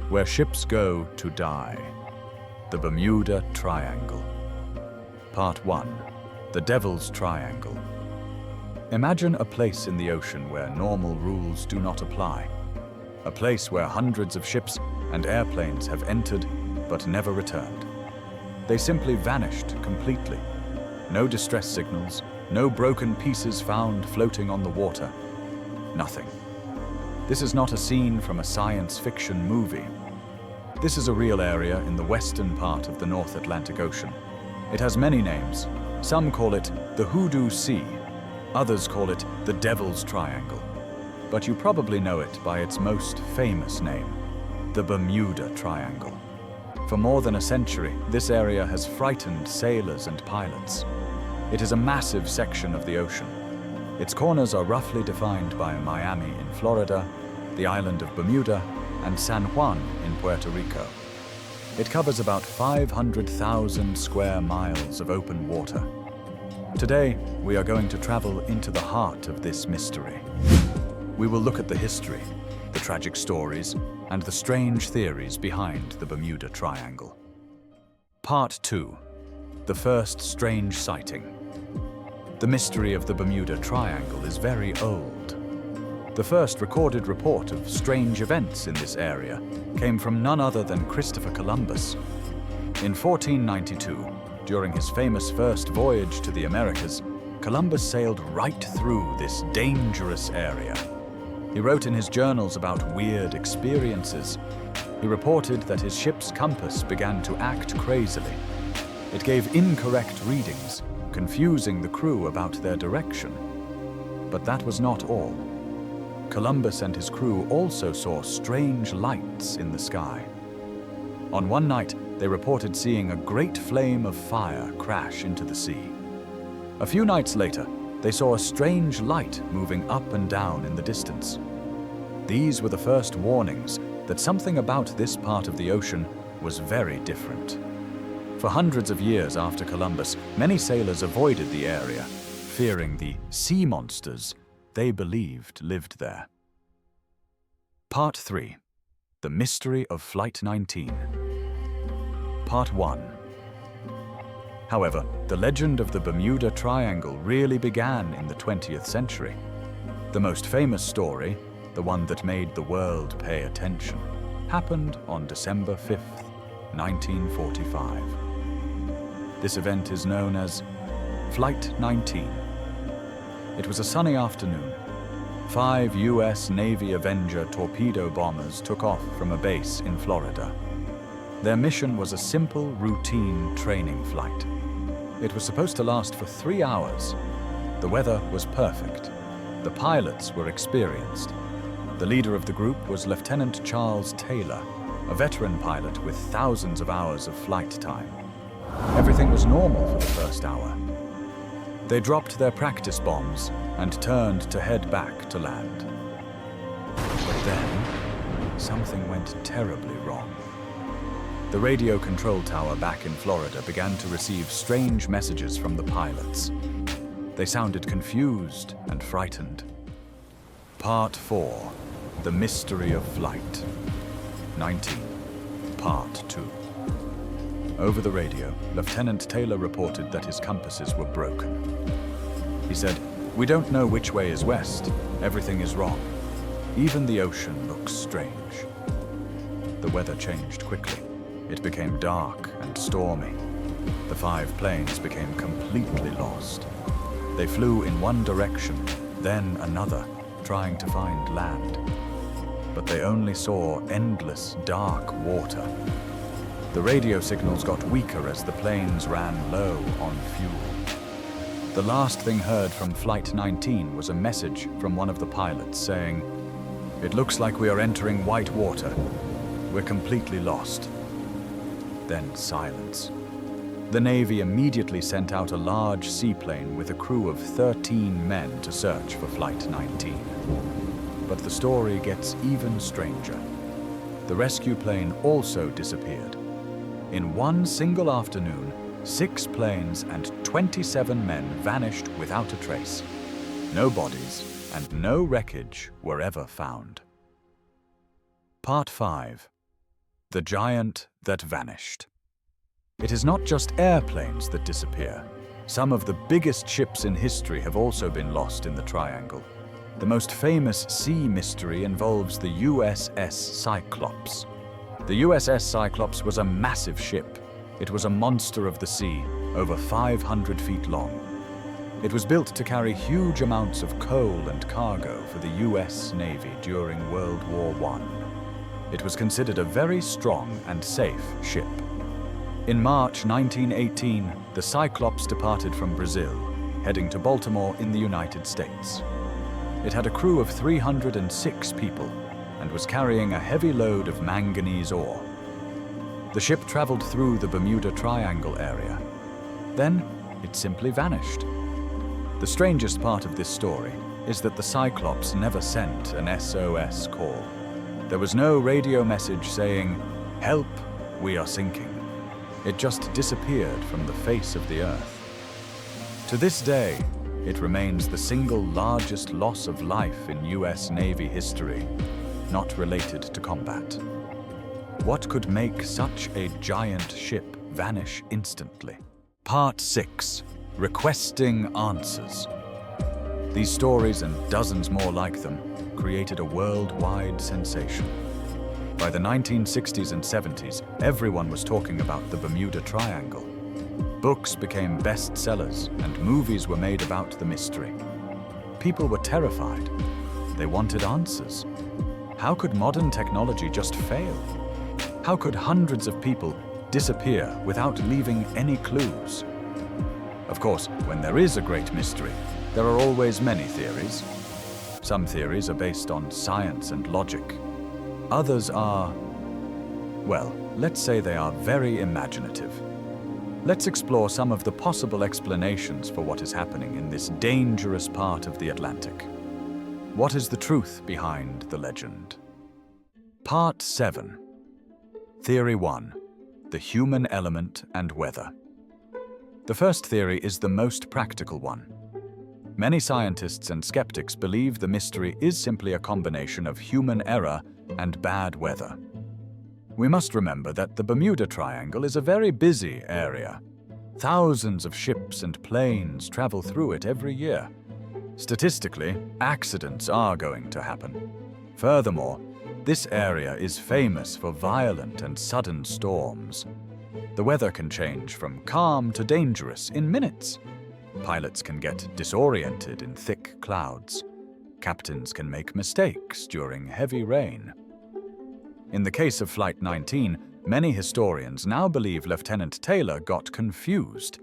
where ships go to die. The Bermuda Triangle. Part 1. The Devil's Triangle. Imagine a place in the ocean where normal rules do not apply. A place where hundreds of ships and airplanes have entered but never returned. They simply vanished completely. No distress signals, no broken pieces found floating on the water. Nothing. This is not a scene from a science fiction movie. This is a real area in the western part of the North Atlantic Ocean. It has many names. Some call it the Hoodoo Sea. Others call it the Devil's Triangle. But you probably know it by its most famous name, the Bermuda Triangle. For more than a century, this area has frightened sailors and pilots. It is a massive section of the ocean. Its corners are roughly defined by Miami in Florida, the island of Bermuda, and San Juan in Puerto Rico. It covers about 500,000 square miles of open water. Today, we are going to travel into the heart of this mystery. We will look at the history, the tragic stories, and the strange theories behind the Bermuda Triangle. Part 2. The first strange sighting. The mystery of the Bermuda Triangle is very old. The first recorded report of strange events in this area came from none other than Christopher Columbus. In 1492, during his famous first voyage to the Americas, Columbus sailed right through this dangerous area. He wrote in his journals about weird experiences. He reported that his ship's compass began to act crazily. It gave incorrect readings, confusing the crew about their direction. But that was not all. Columbus and his crew also saw strange lights in the sky. On one night, they reported seeing a great flame of fire crash into the sea. A few nights later, they saw a strange light moving up and down in the distance. These were the first warnings that something about this part of the ocean was very different. For hundreds of years after Columbus, many sailors avoided the area, fearing the sea monsters they believed lived there. Part 3. The Mystery of Flight 19. Part 1. However, the legend of the Bermuda Triangle really began in the 20th century. The most famous story, the one that made the world pay attention, happened on December 5th, 1945. This event is known as Flight 19. It was a sunny afternoon. 5 U.S. Navy Avenger torpedo bombers took off from a base in Florida. Their mission was a simple, routine training flight. It was supposed to last for 3 hours. The weather was perfect. The pilots were experienced. The leader of the group was Lieutenant Charles Taylor, a veteran pilot with thousands of hours of flight time. Everything was normal for the first hour. They dropped their practice bombs and turned to head back to land. But then, something went terribly wrong. The radio control tower back in Florida began to receive strange messages from the pilots. They sounded confused and frightened. Part 4. The Mystery of Flight 19. Part 2. Over the radio, Lieutenant Taylor reported that his compasses were broken. He said, "We don't know which way is west. Everything is wrong. Even the ocean looks strange." The weather changed quickly. It became dark and stormy. The 5 planes became completely lost. They flew in one direction, then another, trying to find land. But they only saw endless, dark water. The radio signals got weaker as the planes ran low on fuel. The last thing heard from Flight 19 was a message from one of the pilots saying, "It looks like we are entering white water. We're completely lost." Then silence. The Navy immediately sent out a large seaplane with a crew of 13 men to search for Flight 19. But the story gets even stranger. The rescue plane also disappeared. In one single afternoon, 6 planes and 27 men vanished without a trace. No bodies and no wreckage were ever found. Part 5. The giant that vanished. It is not just airplanes that disappear. Some of the biggest ships in history have also been lost in the triangle. The most famous sea mystery involves the USS Cyclops. The USS Cyclops was a massive ship. It was a monster of the sea, over 500 feet long. It was built to carry huge amounts of coal and cargo for the US Navy during World War I. It was considered a very strong and safe ship. In March 1918, the Cyclops departed from Brazil, heading to Baltimore in the United States. It had a crew of 306 people and was carrying a heavy load of manganese ore. The ship traveled through the Bermuda Triangle area. Then, it simply vanished. The strangest part of this story is that the Cyclops never sent an SOS call. There was no radio message saying, "Help, we are sinking." It just disappeared from the face of the earth. To this day, it remains the single largest loss of life in US Navy history, not related to combat. What could make such a giant ship vanish instantly? Part 6. Requesting Answers. These stories and dozens more like them created a worldwide sensation. By the 1960s and 70s, everyone was talking about the Bermuda Triangle. Books became bestsellers and movies were made about the mystery. People were terrified. They wanted answers. How could modern technology just fail? How could hundreds of people disappear without leaving any clues? Of course, when there is a great mystery, there are always many theories. Some theories are based on science and logic. Others are, well, let's say they are very imaginative. Let's explore some of the possible explanations for what is happening in this dangerous part of the Atlantic. What is the truth behind the legend? Part 7. Theory 1. The human element and weather. The first theory is the most practical one. Many scientists and skeptics believe the mystery is simply a combination of human error and bad weather. We must remember that the Bermuda Triangle is a very busy area. Thousands of ships and planes travel through it every year. Statistically, accidents are going to happen. Furthermore, this area is famous for violent and sudden storms. The weather can change from calm to dangerous in minutes. Pilots can get disoriented in thick clouds. Captains can make mistakes during heavy rain. In the case of Flight 19, many historians now believe Lieutenant Taylor got confused.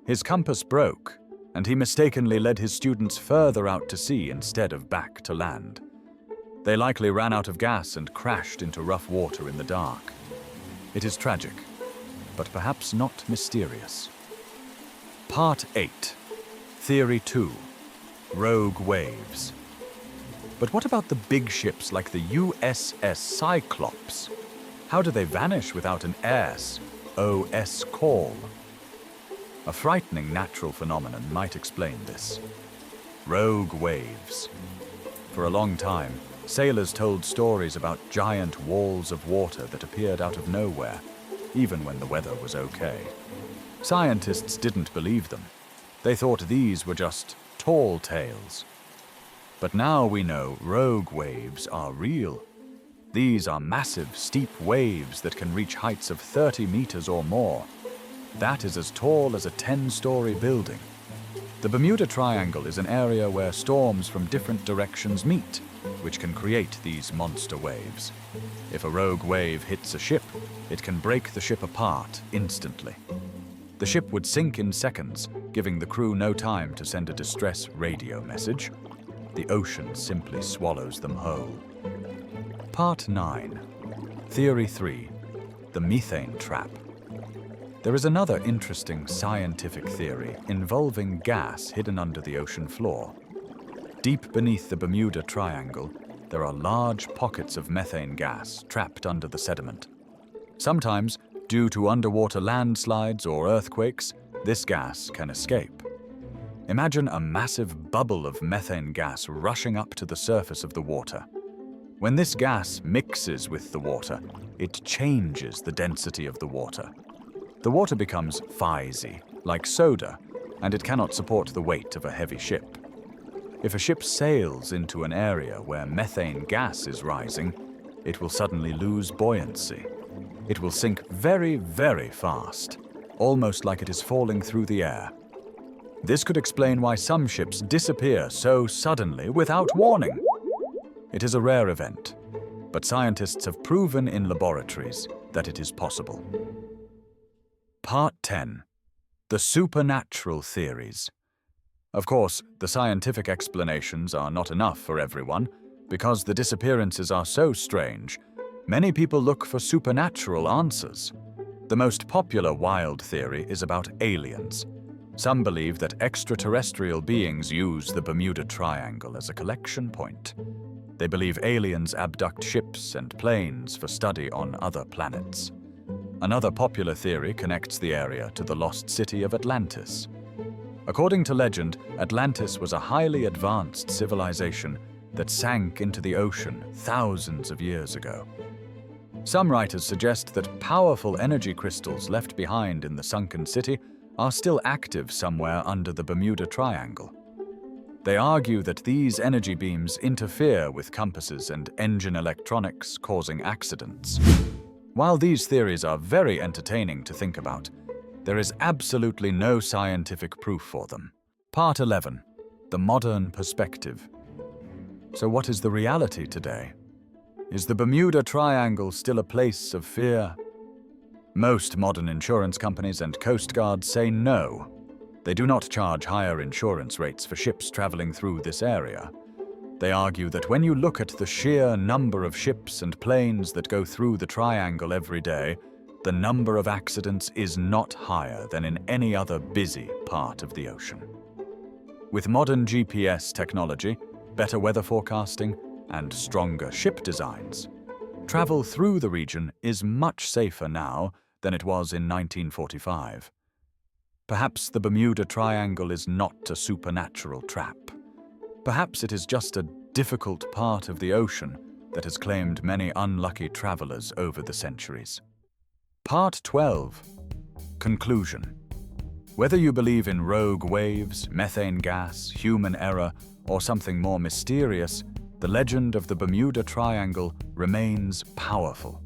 His compass broke, and he mistakenly led his students further out to sea instead of back to land. They likely ran out of gas and crashed into rough water in the dark. It is tragic, but perhaps not mysterious. Part 8. Theory 2. Rogue waves. But what about the big ships like the USS Cyclops? How do they vanish without an SOS call? A frightening natural phenomenon might explain this. Rogue waves. For a long time, sailors told stories about giant walls of water that appeared out of nowhere, even when the weather was okay. Scientists didn't believe them. They thought these were just tall tales. But now we know rogue waves are real. These are massive, steep waves that can reach heights of 30 meters or more. That is as tall as a 10-story building. The Bermuda Triangle is an area where storms from different directions meet, which can create these monster waves. If a rogue wave hits a ship, it can break the ship apart instantly. The ship would sink in seconds, giving the crew no time to send a distress radio message. The ocean simply swallows them whole. Part 9. Theory 3. The methane trap. There is another interesting scientific theory involving gas hidden under the ocean floor. Deep beneath the Bermuda Triangle, there are large pockets of methane gas trapped under the sediment. Sometimes, due to underwater landslides or earthquakes, this gas can escape. Imagine a massive bubble of methane gas rushing up to the surface of the water. When this gas mixes with the water, it changes the density of the water. The water becomes fizzy, like soda, and it cannot support the weight of a heavy ship. If a ship sails into an area where methane gas is rising, it will suddenly lose buoyancy. It will sink very, very fast, almost like it is falling through the air. This could explain why some ships disappear so suddenly without warning. It is a rare event, but scientists have proven in laboratories that it is possible. Part 10. The supernatural theories. Of course, the scientific explanations are not enough for everyone. Because the disappearances are so strange, many people look for supernatural answers. The most popular wild theory is about aliens. Some believe that extraterrestrial beings use the Bermuda Triangle as a collection point. They believe aliens abduct ships and planes for study on other planets. Another popular theory connects the area to the lost city of Atlantis. According to legend, Atlantis was a highly advanced civilization that sank into the ocean thousands of years ago. Some writers suggest that powerful energy crystals left behind in the sunken city are still active somewhere under the Bermuda Triangle. They argue that these energy beams interfere with compasses and engine electronics, causing accidents. While these theories are very entertaining to think about, there is absolutely no scientific proof for them. Part 11. The modern perspective. So what is the reality today? Is the Bermuda Triangle still a place of fear? Most modern insurance companies and coast guards say no. They do not charge higher insurance rates for ships traveling through this area. They argue that when you look at the sheer number of ships and planes that go through the triangle every day, the number of accidents is not higher than in any other busy part of the ocean. With modern GPS technology, better weather forecasting, and stronger ship designs, travel through the region is much safer now than it was in 1945. Perhaps the Bermuda Triangle is not a supernatural trap. Perhaps it is just a difficult part of the ocean that has claimed many unlucky travelers over the centuries. Part 12. Conclusion. Whether you believe in rogue waves, methane gas, human error, or something more mysterious, the legend of the Bermuda Triangle remains powerful.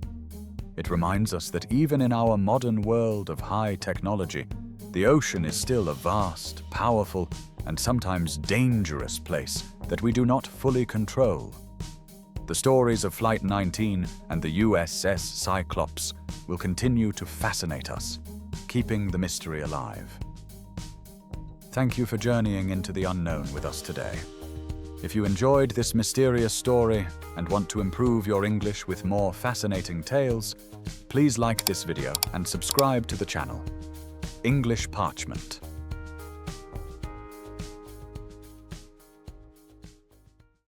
It reminds us that even in our modern world of high technology, the ocean is still a vast, powerful, and sometimes dangerous place that we do not fully control. The stories of Flight 19 and the USS Cyclops will continue to fascinate us, keeping the mystery alive. Thank you for journeying into the unknown with us today. If you enjoyed this mysterious story and want to improve your English with more fascinating tales, please like this video and subscribe to the channel. English Parchment.